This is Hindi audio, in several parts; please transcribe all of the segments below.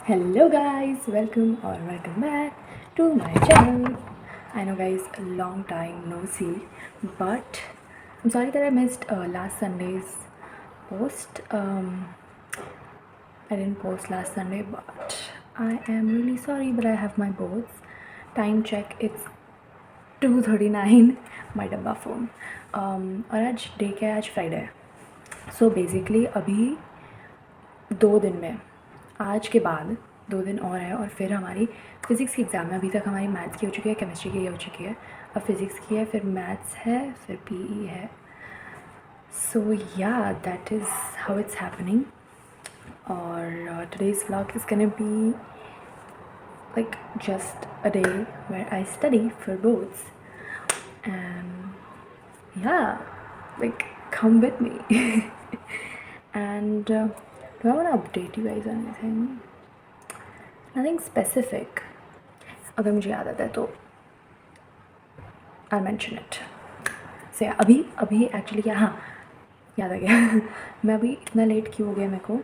Hello guys, welcome back to my channel. I know guys, a long time no see, but I'm sorry that I missed last Sunday's post. I didn't post last Sunday, but I am really sorry, but I have my boards. Time check, it's 2:39 my डब्बा फ़ोन और आज डे क्या है, आज फ्राइडे है. सो बेसिकली अभी 2 दिन में आज के बाद 2 दिन और है और फिर हमारी फ़िज़िक्स की एग्ज़ाम है. अभी तक हमारी मैथ्स की हो चुकी है, केमिस्ट्री की हो चुकी है, अब फ़िज़िक्स की है, फिर मैथ्स है, फिर पीई है. So yeah that is how it's happening. और today's vlog is gonna be like just a day where I study for boards, and yeah, like come with me. And do I want to update you guys on anything? Nothing specific. अगर मुझे याद आता है तो I'll mention it. So yeah, अभी एक्चुअली क्या, हाँ याद आ गया. मैं अभी इतना लेट क्यों हो गया मेरे को.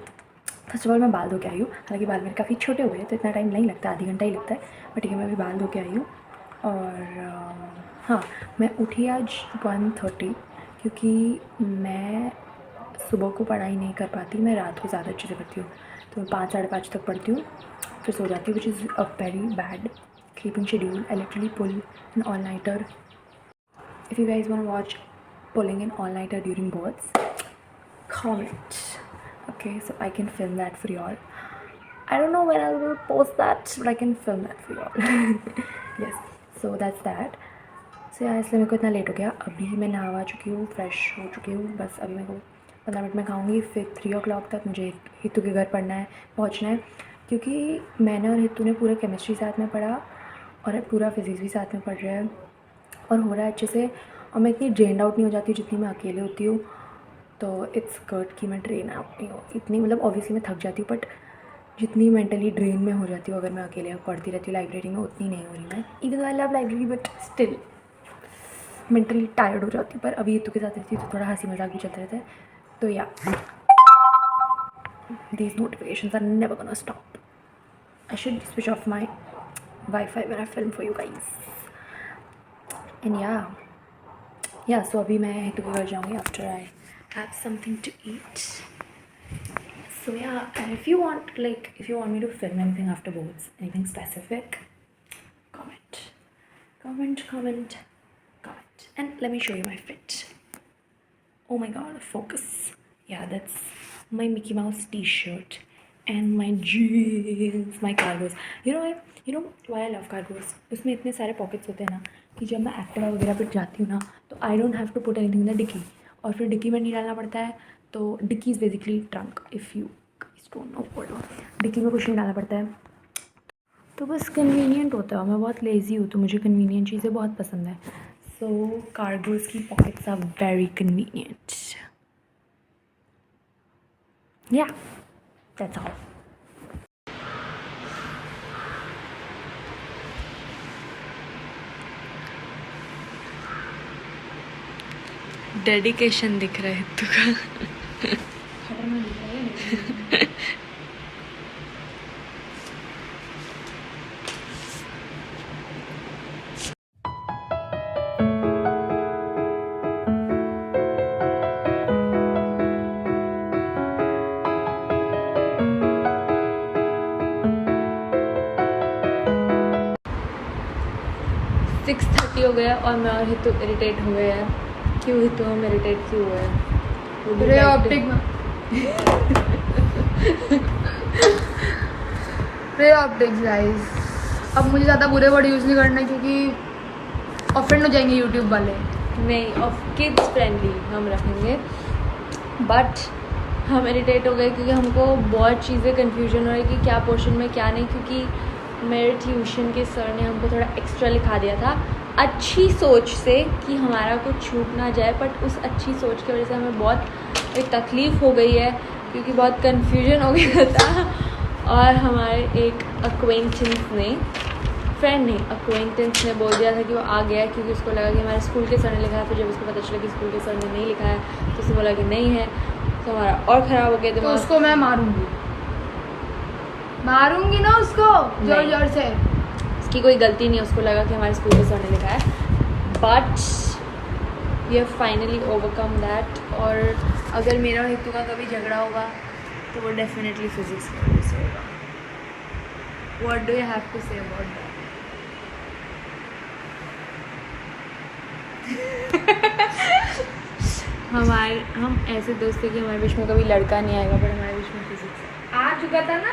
फर्स्ट ऑफ ऑल मैं बाल धो के आई हूँ. हालांकि बाल मेरे काफ़ी छोटे हुए हैं तो इतना टाइम नहीं लगता, आधी घंटा ही लगता है, बट ठीक है मैं अभी बाल धो के आई हूँ. और हाँ, मैं उठी आज 1:30 क्योंकि मैं सुबह को पढ़ाई नहीं कर पाती, मैं रात को ज़्यादा अच्छे से पढ़ती हूँ. तो मैं 5 साढ़े 5 तक पढ़ती हूँ, फिर सो जाती हूँ, which is a very bad sleeping schedule. I literally pull an all nighter. If you guys want to watch pulling an all nighter during boards, comment. Okay, so I can film that for y'all. I don't know when I will post that, but I can film that for y'all. Yes, so that's that. So yeah, इसलिए मेरे को इतना लेट हो गया. अभी मैं नहा चुकी हूँ, फ्रेश हो चुकी हूँ. बस अभी मेरे को 15 मिनट में खाऊंगी, फिर 3 o'clock तक मुझे हितू के घर पहुँचना है, क्योंकि मैंने और हितू ने पूरा केमिस्ट्री साथ में पढ़ा और पूरा फिज़िक्स भी साथ में पढ़ रहा है और हो रहा है अच्छे से. और मैं इतनी ड्रेन आउट नहीं हो जाती जितनी मैं अकेले होती हूँ. तो इट्स गुड कि मैं ड्रेन आउट नहीं हो इतनी, मतलब ऑब्वियसली मैं थक जाती हूँ, बट जितनी मेंटली ड्रेन में हो जाती हूँ अगर मैं अकेले पढ़ती रहती हूँ लाइब्रेरी में, उतनी नहीं हो रही मैं. Even though I love library, but still mentally tired हो जाती हूँ. पर अभी हितू के साथ रहती हूँ तो थोड़ा हंसी मजाक भी चलते रहते हैं. तो या these notifications are never gonna stop. I should switch off my Wi-Fi when I film for you guys. And yeah, so अभी मैं हितू के घर जाऊँगी after I have something to eat. So yeah, and if you want me to film anything after boards, anything specific, comment, and let me show you my fit. Oh my god, focus. Yeah, that's my Mickey Mouse t-shirt and my jeans, my cargos. You know why I love cargos? उसमें इतने सारे पॉकेट्स होते हैं ना कि जब मैं एक्टिवा वगैरह पर जाती हूँ ना तो I don't have to put anything in the dikki, और फिर डिक्की में नहीं डालना पड़ता है. तो dikki is basically trunk, if you don't know what. डिक्की में कुछ नहीं डालना पड़ता है, तो बस कन्वीनियंट होता है. मैं बहुत लेज़ी हूँ तो मुझे कन्वीनियंट चीज़ें बहुत पसंद है. सो कार्गोज़ की पॉकेट्स आर वेरी कन्वीनियंट. या दैट्स ऑल. डेडिकेशन दिख रहा है तू का. सिक्स 30 हो गया और मैं और हितू इरिटेट हो गए हैं. क्यों हितू हम इरिटेट क्यों हुए हैं? रे ऑप्टिक में रे ऑप्टिक्स गाइस. अब मुझे ज़्यादा बुरे वर्ड यूज़ नहीं करना क्योंकि ऑफेंड हो जाएंगे यूट्यूब वाले. नहीं, ऑफ किड्स फ्रेंडली हम रखेंगे. बट हम इरिटेट हो गए क्योंकि हमको बहुत चीज़ें कन्फ्यूजन हो रही कि क्या पोर्शन में क्या नहीं, क्योंकि मेरे ट्यूशन के सर ने हमको थोड़ा एक्स्ट्रा लिखा दिया था अच्छी सोच से कि हमारा कुछ छूट ना जाए. बट उस अच्छी सोच की वजह से हमें बहुत एक तकलीफ़ हो गई है क्योंकि बहुत कन्फ्यूजन हो गया था. और हमारे एक अक्वेंटेंस ने बोल दिया था कि वो आ गया क्योंकि उसको लगा कि हमारे स्कूल के सर ने लिखा है. फिर जब उसको पता चला कि स्कूल के सर ने नहीं लिखा है तो उसने बोला कि नहीं है, तो हमारा और ख़राब हो गया. तो उसको मैं मारूंगी. मारूंगी ना उसको जोर नहीं। जोर से। उसकी कोई गलती नहीं है, उसको लगा कि हमारे स्कूल में सर ने लिखा है, but we have finally overcome that. और अगर मेरा और हितू का कभी झगड़ा होगा तो वो डेफिनेटली फिजिक्स की वजह से होगा। What do you have to say about that? हम ऐसे दोस्त थे कि हमारे बीच में कभी लड़का नहीं आएगा, पर हमारे बीच में फिजिक्स आ चुका था ना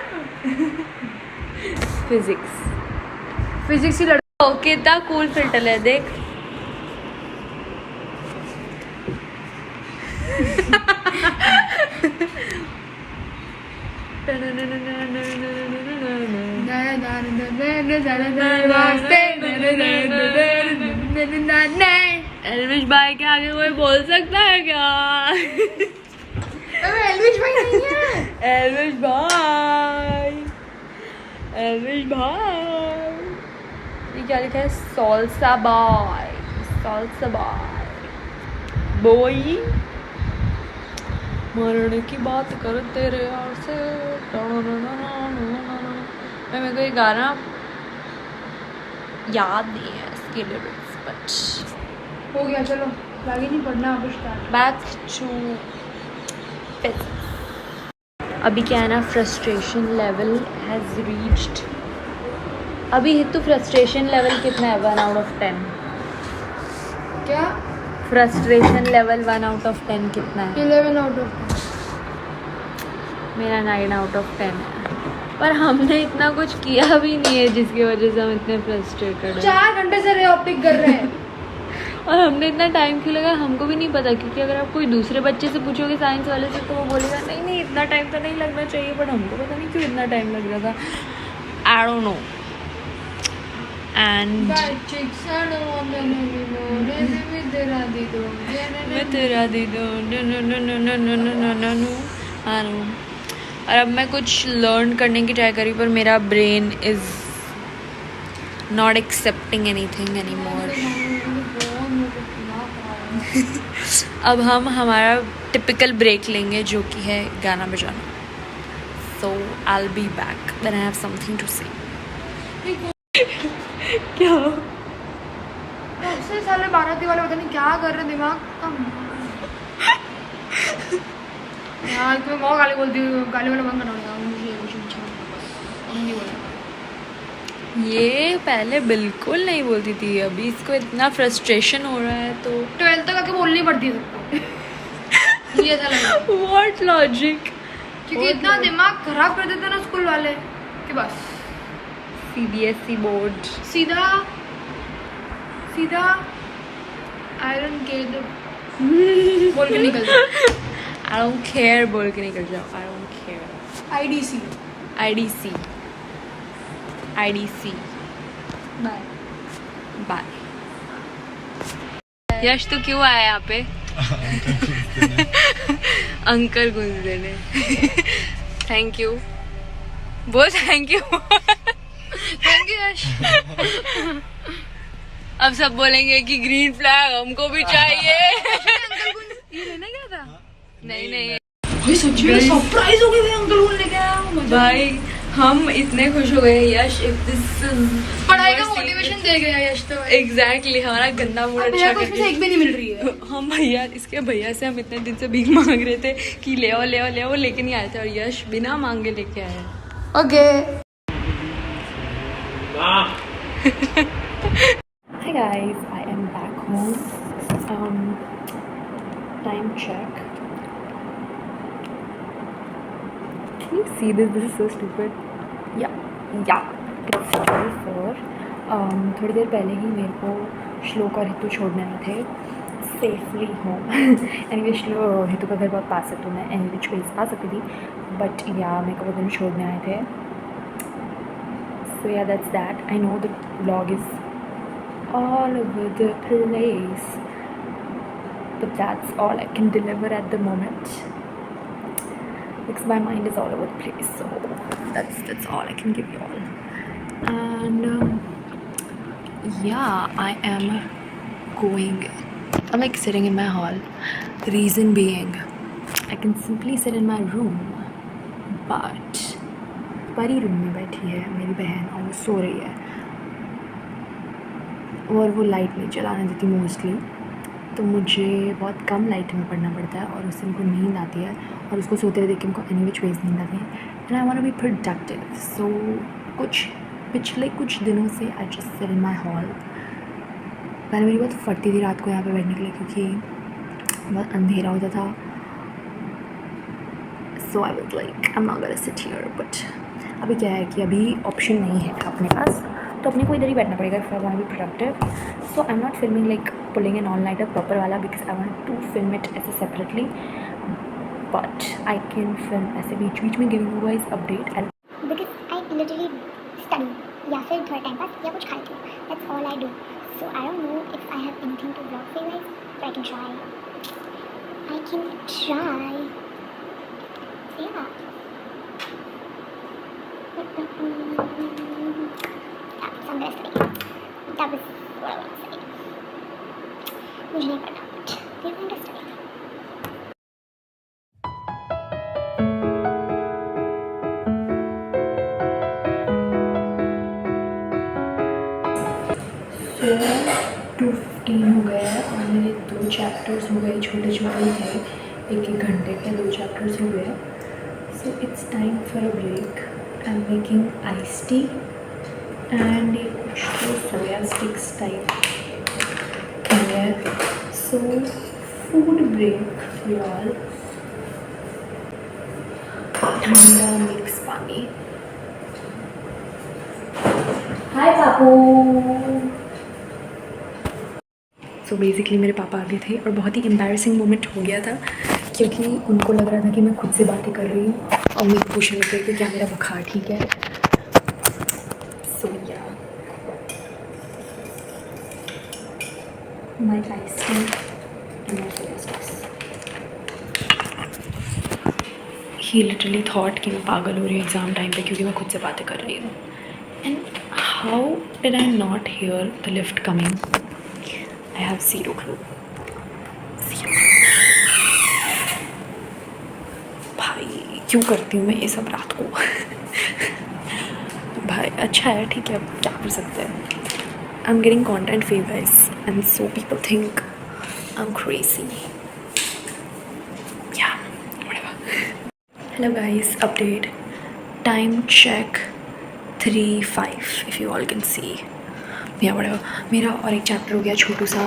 फिजिक्स फिजिक्स की लड़का। कितना कूल फिल्टर है देख। एल्विश भाई के आगे कोई बोल सकता है क्या? एल्विश भाई नहीं है। एल्विश भाई, एल्विश भाई, ये क्या लिखा है? सॉल्सा बॉय, सॉल्सा बॉय, बॉय मरने की बात कर तेरे यार से। मेरे को ये गाना याद नहीं है इसके लिरिक्स, बट हो गया, चलो आगे नहीं पढ़ना, अब स्टार्ट। बैक टू अभी क्या है ना, फ्रस्ट्रेशन लेवल हैज़ रीच्ड। अभी हितू फ्रस्ट्रेशन लेवल कितना है? 1 out of 10। क्या? फ्रस्ट्रेशन लेवल 1 out of 10 कितना है? 11 आउट ऑफ मेरा 9 out of 10 है। पर हमने इतना कुछ किया भी नहीं है जिसकी वजह से हम इतने फ्रस्ट्रेटेड हैं। 4 घंटे से रेऑप्टिक कर रहे हैं। और हमने इतना टाइम क्यों लगा हमको भी नहीं पता, क्योंकि अगर आप कोई दूसरे बच्चे से पूछोगे साइंस वाले से तो वो बोलेगा नहीं नहीं इतना टाइम तो नहीं लगना चाहिए, बट हमको पता नहीं क्यों इतना टाइम लग रहा था। I don't know. एंड मैं तेरा दी दो और अब मैं कुछ लर्न करने की ट्राई करी, पर मेरा brain is not accepting anything any more. अब हम हमारा टिपिकल ब्रेक लेंगे जो कि है गाना बजाना। So I will be back when I have something to say. क्या? सबसे साले बाराती वाले पता नहीं क्या कर रहे, दिमाग कम यार। तुम्हें बहुत गाली बोलती हूँ, गाली वाला बंद करना पड़ेगा मुझे, नहीं बोला। ये पहले बिल्कुल नहीं बोलती थी, अभी इसको इतना फ्रस्ट्रेशन हो रहा है तो 12th तक आके बोलनी पड़ती है सबको। ये ऐसा लग रहा है व्हाट लॉजिक? क्योंकि इतना दिमाग खराब कर देते ना स्कूल वाले कि बस CBSE बोर्ड सीधा सीधा आयरन के बोल के निकल जाओ। आई डोंट केयर बोल के निकल जाओ। I don't care. IDC IDC bye bye. Yash तू क्यों आया यहाँ पे? अंकल गुंज देने। थैंक यू बोल, thank you. Thank you Yash. अब सब बोलेंगे कि ग्रीन फ्लैग हमको भी चाहिए। ये लेना क्या था? नहीं भाई सच्ची में सरप्राइज हो गई भाई, अंकल को लेके आया हूं। भाई हम इतने खुश हो गए यश, इफ दिस पढ़ाई का मोटिवेशन दे गया यश तो। एग्जैक्टली हमारा गंदा मूड अच्छा भैया को कर इसमें से एक भी नहीं मिल रही है। हम भैया, इसके भैया से हम इतने दिन से भीख मांग रहे थे कि ले आओ ले आओ ले आओ, लेके नहीं आए थे, और यश बिना मांगे लेके आया। Okay Hi guys, I am back home. Time check. Can you see this? This is so stupid. Yeah. It's 4. थोड़ी देर पहले ही मेरे को श्लोक और हितू छोड़ने आए थे सेफली होम। एनीवे हितू का घर बहुत पास है तो मैं एनी विच वेज आ सकती थी, बट या मेरे को वो दिन छोड़ने आए थे। So yeah, that's that. I know the vlog is all over the place, but that's all I can deliver at the moment because my mind is all over the place. So that's all I can give you all. And yeah, I am going. I'm like sitting in my hall. Reason being, I can simply sit in my room, but ऊपर ही रूम में बैठी है मेरी बहन और वो सो रही है और वो लाइट नहीं चलाने देती मोस्टली, तो मुझे बहुत कम लाइट में पढ़ना पड़ता है और उससे मुझको नींद आती है और उसको सोते हुए देख के मुझको एनी विच वेज नींद आती है and I want to be productive. So पिछले कुछ दिनों से I just sit in my hall. पहले मेरी बहुत फटती थी रात को यहाँ पे बैठने के लिए क्योंकि बहुत अंधेरा होता था। So I was like I am not gonna sit here, but अभी क्या है कि अभी ऑप्शन नहीं है अपने पास, तो अपने को इधर ही बैठना पड़ेगा if I want to be productive. So I am not filming like pulling an all nighter proper वाला because I want to film it ऐसे separately, but I can film ऐसे बीच बीच में giving you guys update and because I literally study या फिर थोड़ा टाइम पास या कुछ खाती हूँ, that's all I do. So I don't know if I have anything to vlog for you guys, but I can try. So yeah. Yeah, so I'm gonna study. That was what I wanted to say. मुझे नहीं पढ़ना, but we're going to study. तो 2:15 हो गया है और मेरे 2 चैप्टर्स हो गए, छोटे छोटे ही थे, एक एक घंटे के 2 चैप्टर्स हो गए। So it's time for a break. I am making ice tea and ये कुछ तो सोया स्टिक्स टाइप है। सो फूड ब्रेक फिलहाल, ठंडा मिक्स पानी। हाय पापू। सो बेसिकली मेरे पापा आ गए थे और बहुत ही एम्बैरसिंग मोमेंट हो गया था क्योंकि उनको लग रहा था कि मैं खुद से बातें कर रही हूँ और मुझे पूछ रहे थे कि क्या मेरा बुखार ठीक है। सो या my ice tea and my soya sticks. He literally thought कि मैं पागल हो रही हूँ एग्ज़ाम टाइम पे क्योंकि मैं खुद से बातें कर रही हूँ। And how did I not here the lift coming? I have zero clue. भाई क्यों करती हूँ मैं ये सब रात को? भाई अच्छा है, ठीक है, अब क्या कर सकते हैं। I am getting content for you guys and so people think I am crazy. Yeah hello guys, update time check 3:05 if you all can see. Yeah बड़ा मेरा और एक चैप्टर हो गया छोटू सा।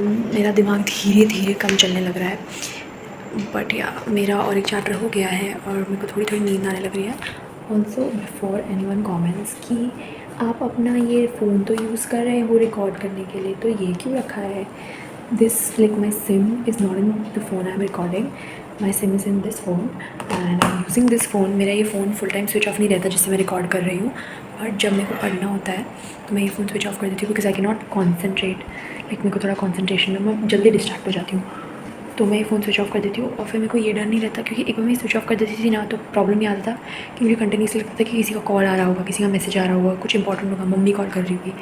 मेरा दिमाग धीरे धीरे कम चलने लग रहा है, बट या मेरा और एक चैप्टर हो गया है और मेरे को थोड़ी थोड़ी नींद आने लग रही है। ऑल्सो बिफोर एनीवन कमेंट्स कि आप अपना ये फ़ोन तो यूज़ कर रहे हो रिकॉर्ड करने के लिए, तो ये क्यों रखा है? This like my SIM is not in the phone I am recording, my SIM is in this phone and I am using this phone. मेरा ये phone full time switch off नहीं रहता जिससे मैं रिकॉर्ड कर रही हूँ, बट जब मेरे को पढ़ना होता है तो मैं ये फ़ोन स्विच ऑफ कर देती हूँ because I can not concentrate. Like मेरे को थोड़ा कॉन्सेंट्रेशन में मैं जल्दी डिस्ट्रैक्ट हो जाती हूँ, तो मैं ये फ़ोन स्विच ऑफ कर देती हूँ। और फिर मेरे को ये डर नहीं रहता क्योंकि एक बार मैं स्विच ऑफ कर देती थी ना तो प्रॉब्लम ये आता था कि मुझे कंटिन्यूसली लगता था कि किसी का कॉल आ रहा होगा, किसी का मैसेज आ रहा होगा, कुछ इंपॉर्टेंट होगा, मम्मी कॉल कर रही होगी,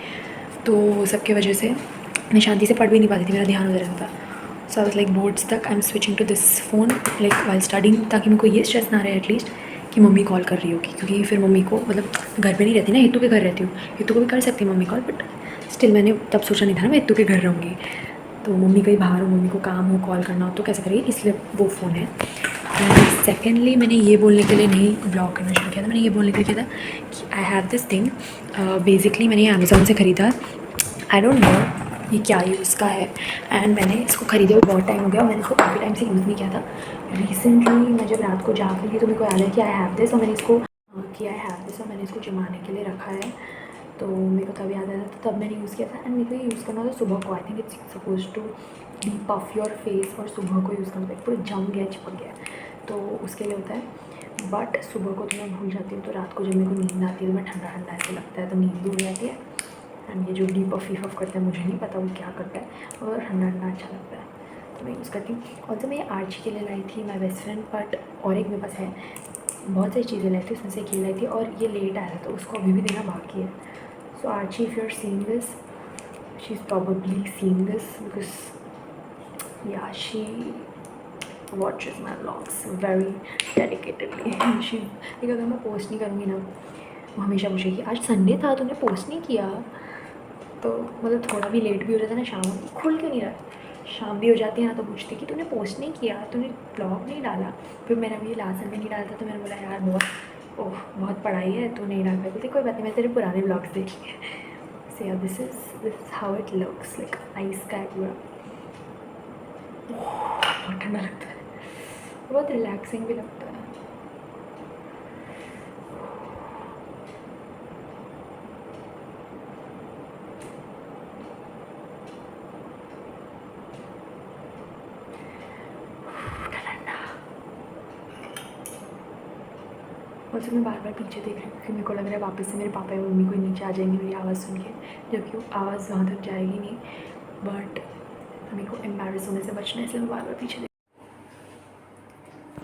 तो वो सब की वजह से मैं शांति से पढ़ भी नहीं पाती थी, मेरा ध्यान उधर रहता था। So I was like boards तक I am switching to this phone like while studying, ताकि मेरे को ये स्ट्रेस ना रहे एटलीस्ट कि मम्मी कॉल कर रही होगी, क्योंकि फिर मम्मी को मतलब घर पे नहीं रहती ना, हितू के घर रहती हूँ, हितू को भी कर सकती है मम्मी कॉल, बट स्टिल मैंने तब सोचा नहीं था ना मैं हितू के घर रहूँगी, तो मम्मी कहीं बाहर हो, मम्मी को काम हो, कॉल करना हो तो कैसे करेगी, इसलिए वो फ़ोन है। एंड सेकेंडली मैंने ये बोलने के लिए नहीं ब्लॉग करना शुरू किया था, मैंने ये बोलने के लिए किया था कि I have this thing. Basically मैंने ये अमेज़ोन से ख़रीदा, आई डोंट नो ये क्या यूज़ का है, एंड मैंने इसको ख़रीदे हुए बहुत टाइम हो गया और मैंने इसको काफ़ी टाइम से यूज़ नहीं किया था। रिसेंटली मैं जब रात को जाग रही थी तो मेरे को याद है कि आई हैव दिस और मैंने इसको जमाने के लिए रखा है, तो मेरे को तब याद आया था, तो तब मैंने यूज़ किया था। एंड मेरे को ये यूज़ करना था सुबह को, I think it's suppose to be puff your face, और सुबह को यूज़ करना था, पूरा जम गया, चिपक गया, तो उसके लिए होता है। बट सुबह को तो मैं भूल जाती हूँ, तो रात को जब मेरे को नींद आती है तो मैं ठंडा ठंडा ऐसे लगता है, तो नींद भी हो जाती है। एंड ये जो डीप पफ वीफ करता है मुझे नहीं पता वो क्या करता है, और ठंडा ठंडा अच्छा लगता है, तो मैं यूज़ करती हूँ। ऑल्सो मैं ये आर्ची के लिए लाई थी, माई बेस्ट फ्रेंड, बट और एक मेरे पास है, बहुत सारी चीज़ें लाई थी, उसमें से एक ये लाई थी और ये लेट आया था तो उसको अभी भी देना बाकी है। So Archi, if you are seeing this, she is probably seeing this because yeah she watches my vlogs very dedicatedly. लेकिन अगर मैं पोस्ट नहीं करूँगी ना, वो हमेशा पूछेगी आज संडे था तूने पोस्ट नहीं किया। तो मतलब थोड़ा भी लेट भी हो जाता है ना, शाम खुल क्यों नहीं रहा, शाम भी हो जाती है ना, तो पूछती कि तूने पोस्ट नहीं किया, तूने ब्लॉग नहीं डाला। फिर मैंने अभी लास्ट संडे नहीं डाला था, तो मैंने बोला यार बहुत पढ़ाई है, तू नहीं डाल पाई। बोलती कोई बात नहीं, मैं तेरे पुराने ब्लॉग्स देखी। सो या this is how it looks like ice का पूरा। बहुत ठंडा लगता है, बहुत रिलैक्सिंग भी लगता है। और मैं बार बार पीछे देख रही हूँ क्योंकि मेरे को लग रहा है वापस से मेरे पापा या मम्मी कोई नीचे आ जाएंगे मेरी आवाज़ सुन के, जबकि वो आवाज़ वहाँ तक जाएगी नहीं। बट मेरे को एम्बैरस होने से बचना है, इसलिए मैं बार बार पीछे देख।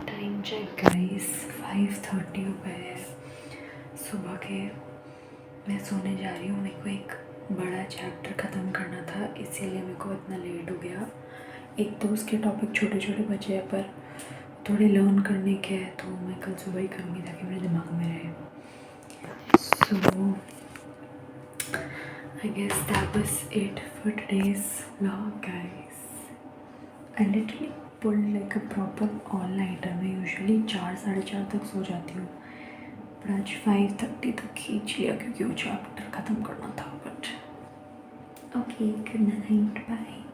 टाइम चेक गाइस, 5:30 हो गए हैं सुबह के। मैं सोने जा रही हूँ। मेरे को एक बड़ा चैप्टर ख़त्म करना था, इसीलिए मेरे को इतना लेट हो गया। एक तो उसके टॉपिक छोटे छोटे बचे हैं पर थोड़े लर्न करने के हैं, तो मैं कल सुबह ही करूँगी ताकि मेरे दिमाग में रहे। So I guess that was it for today's vlog guys. I literally pulled like a proper all nighter. मैं यूजुअली 4-4:30 तक सो जाती हूँ, पर आज 5:30 तक खींच लिया क्योंकि वो चैप्टर ख़त्म करना था। But okay, good night, bye.